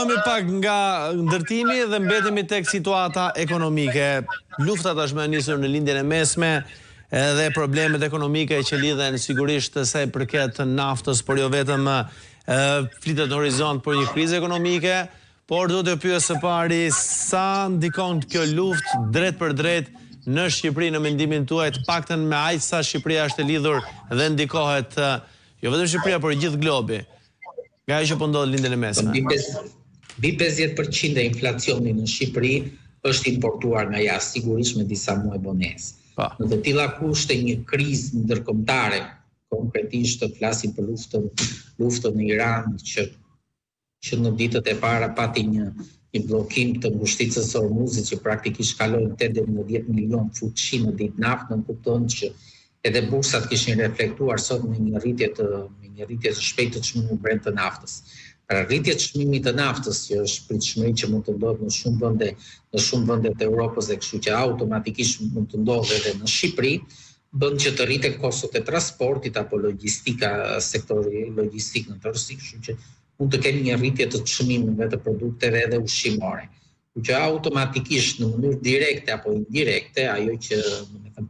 Dalemi pak nga ndërtimi dhe mbetemi tek situata ekonomike. Lufta tashmë nisur në lindjen e mesme edhe problemet ekonomike që lidhen sigurisht sa i përket naftës, por jo vetëm flitet në horizont për një krizë ekonomike, por do të pyes së pari sa ndikon kjo luftë drejt për drejt në Shqipëri në mendimin tuaj, të paktën me aq sa Shqipëria është e lidhur dhe ndikohet jo vetëm Shqipëria, por gjithë globi. Nga ajo që po ndodh lindjen e mesme. Mbi 50% e inflacionit në Shqipëri është importuar nga jashtë, sigurisht me disa muaj bonese. Në të tilla kushte një krizë ndërkombëtare, konkretisht të flasim për luftën në Iran që në ditët e para pati një bllokim të ngushticës së Hormuzit që praktikisht kaloi 8-10 milion fuqi në ditë naftë, në kupton që edhe bursat kishin reflektuar sot me një rritje të shpejtë të çmimit brend të naftës. Pra rritja e çmimit të naftës, që është pritshmëri që mund të ndodhë në shumë vende të Europës dhe kështu që automatikisht mund të ndodhë edhe në Shqipëri, bën që të rriten kostot e transportit apo logjistika, sektori logjistik në tërësi, kështu që mund të kemi një rritje të çmimeve të produkteve edhe ushqimore. Që automatikisht në mënyrë direkte apo indirekte, ajo që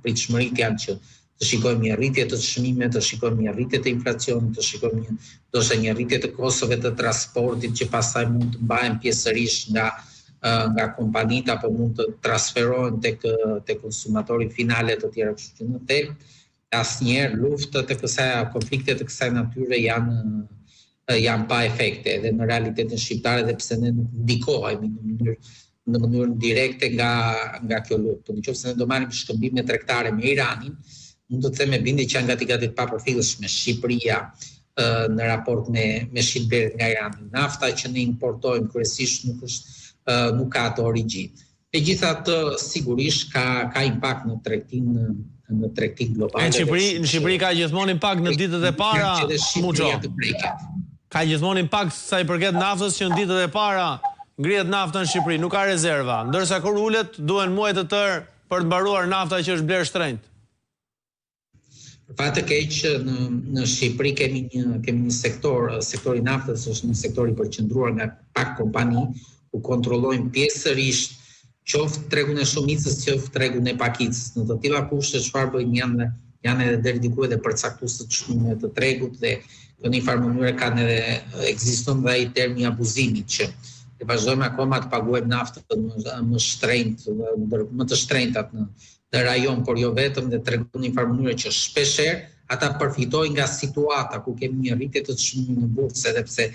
pritshmëritë janë që të shikojmë një rritje të çmimeve, të shikojmë një rritje të inflacionit, të shikojmë një rritje të kostove të transportit që pastaj mund të mbahen pjesërisht nga kompanitë apo mund të transferohen tek konsumatori finale të tjerë, kështu që në tek asnjëherë luftat e kësaj konflikte të kësaj natyre janë pa efekte edhe në realitetin shqiptar, edhe pse ne nuk ndikohemi në mënyrë direkte nga kjo luftë. Nëse ne do marrim shkëmbime tregtare me Iranin, mund të them me bindje që janë gati pa përfillshme Shqipëria në raport me shitblerët nga Irani. Nafta që ne importojmë kryesisht nuk ka ato origjinë. Megjithatë, sigurisht ka impakt në tregtin global. Në Shqipëri ka gjithmonë impakt në ditët e para, Muxho. Ka gjithmonë impakt sa i përket naftës që në ditët e para ngrihet nafta në Shqipëri, nuk ka rezerva, ndërsa kur ulet duhen muaj të tërë për të mbaruar nafta që është blerë shtrenjtë. Për fat të keq në Shqipëri kemi një sektori naftës është një sektor i përqendruar nga pak kompani ku kontrollojnë pjesërisht qoftë tregun e shumicës, qoftë tregun e pakicës. Në të tilla kushte çfarë bëjnë janë edhe deri diku edhe përcaktues të çmimeve të tregut dhe në një farë mënyrë ekziston dhe ai termi abuzimi që ne vazhdojmë akoma të paguajmë naftën më të shtrenjtat në rajon, por jo vetëm, dhe tregon një farë mënyrë që shpeshherë ata përfitojnë nga situata ku kemi një rritje të çmimit në bursë, edhe pse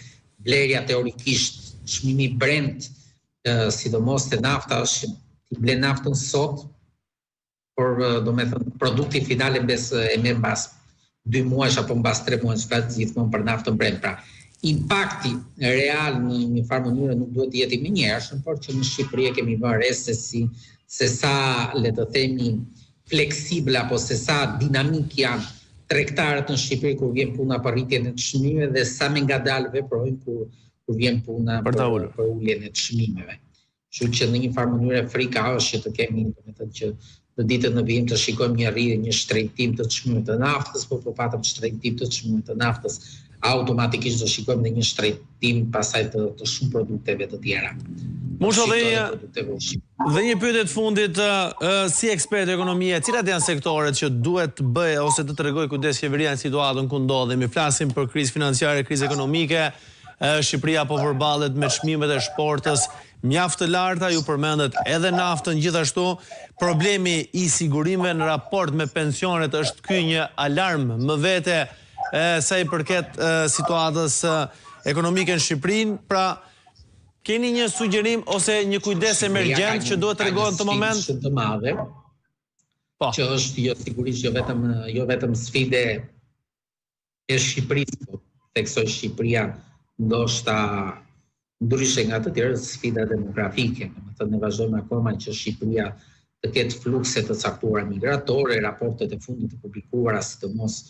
blerja teorikisht çmimi brend, sidomos te nafta është ti ble naftën sot, por domethënë produkti final e merr mbas 2 muaj apo mbas 3 muaj, flas gjithmonë për naftën brend. Pra, impakti real në një farë mënyrë nuk duhet të jetë i menjëhershëm, por që në Shqipëri kemi vënë re se sa, le të themi, fleksibël apo se sa dinamik janë tregtarët në Shqipëri kur vjen puna për rritjen e çmimeve dhe sa me ngadalë veprojnë kur vjen puna për uljen e çmimeve. Kështu që në një farë mënyrë frika është që të kemi, domethënë që në ditën në vijim të shikojmë një shtrejtim të çmimit të naftës, po patëm shtrejtim të çmimit të naftës, automatikisht do shikojmë në një shtrejtim pasaj të shumë produkteve të tjera. Muxho, dhe një pyetje të fundit, si ekspert ekonomie, cilat janë sektoret që duhet të bëjë ose të tregojë kujdes qeveria në situatën ku ndodhemi? Flasim për krizë financiare, krizë ekonomike, Shqipëria po përballet me çmimet e shportës mjaft të larta, ju përmendet edhe naftën gjithashtu. Problemi i sigurimeve në raport me pensionet është ky një alarm më vete sa i përket situatës ekonomike në Shqipërinë. Pra, keni një sugjerim ose një kujdes emergjent që duhet të tregohet në këtë moment? Të madhe, që është sigurisht jo vetëm sfide e Shqipërisë, po theksoj Shqipëria ndoshta ndryshe nga të tjerë sfida demografike. Domethënë ne vazhdojmë akoma që Shqipëria të ketë flukse të caktuara migratore, raportet e fundit të publikuara, sidomos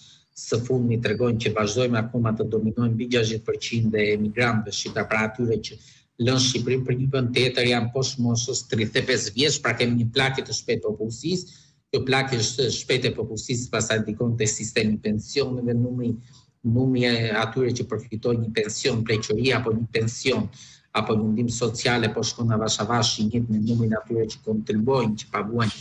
së fundmi tregojnë që vazhdojmë akoma të dominojmë mbi 60% e emigrantëve shqiptar, pra atyre që lënë Shqipërinë për një vend tjetër janë poshtë moshës 35 vjeç, pra kemi një plagje të shpejtë popullsisë. Kjo plagje të shpejtë e popullsisë pastaj ndikon te sistemi pensioneve, numri atyre që përfitojnë një pension pleqëri apo një pension apo në ndim sociale, po shkon avash avash i njëjtë me numrin atyre që kontribuojnë, që paguajnë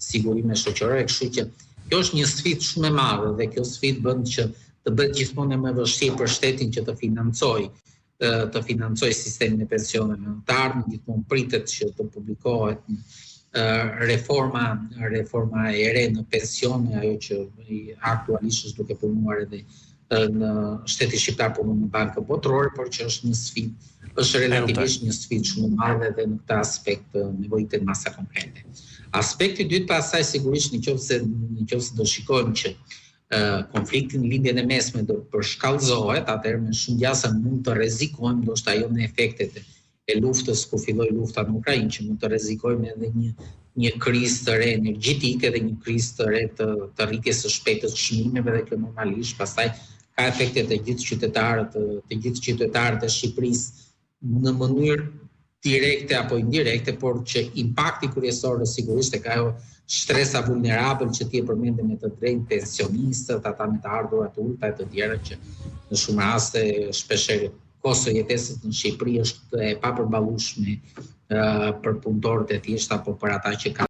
sigurime shoqërore, kështu që kjo është një sfidë shumë e madhe dhe kjo sfidë bën që të bëhet gjithmonë më vështirë për shtetin që të financojë sistemin e pensioneve në të ardhmen, gjithmonë pritet që të publikohet reforma e re në pensione, ajo që aktualisht është duke punuar edhe në shtetin shqiptar, por në Bankën Botërore, por që është një sfidë, është relativisht një sfidë shumë e madhe dhe në këtë aspekt nevojitet masa konkrete. Aspekti i dytë pastaj sigurisht nëse do shikojmë që konfliktin në lindjen e mesme do përshkallëzohet, atëherë me shumë gjasa mund të rrezikojmë ndoshta jo në efektet e luftës kur filloi lufta në Ukrainë, që mund të rrezikojmë edhe një krizë të re energjetike dhe një krizë të re të rritjes së shpejtë të çmimeve dhe kjo normalisht pastaj ka efekte të gjithë qytetarët e Shqipërisë në mënyrë direkte apo indirekte, por që impakti kryesor sigurisht e ka ajo shtresa vulnerabël që ti e përmendë me të drejtë pensionistët, ata me të ardhurat të ulta e të tjera që në shumë raste shpeshherë kosto jetesës në Shqipëri është e papërballueshme për punëtorët e thjeshtë apo për ata që kanë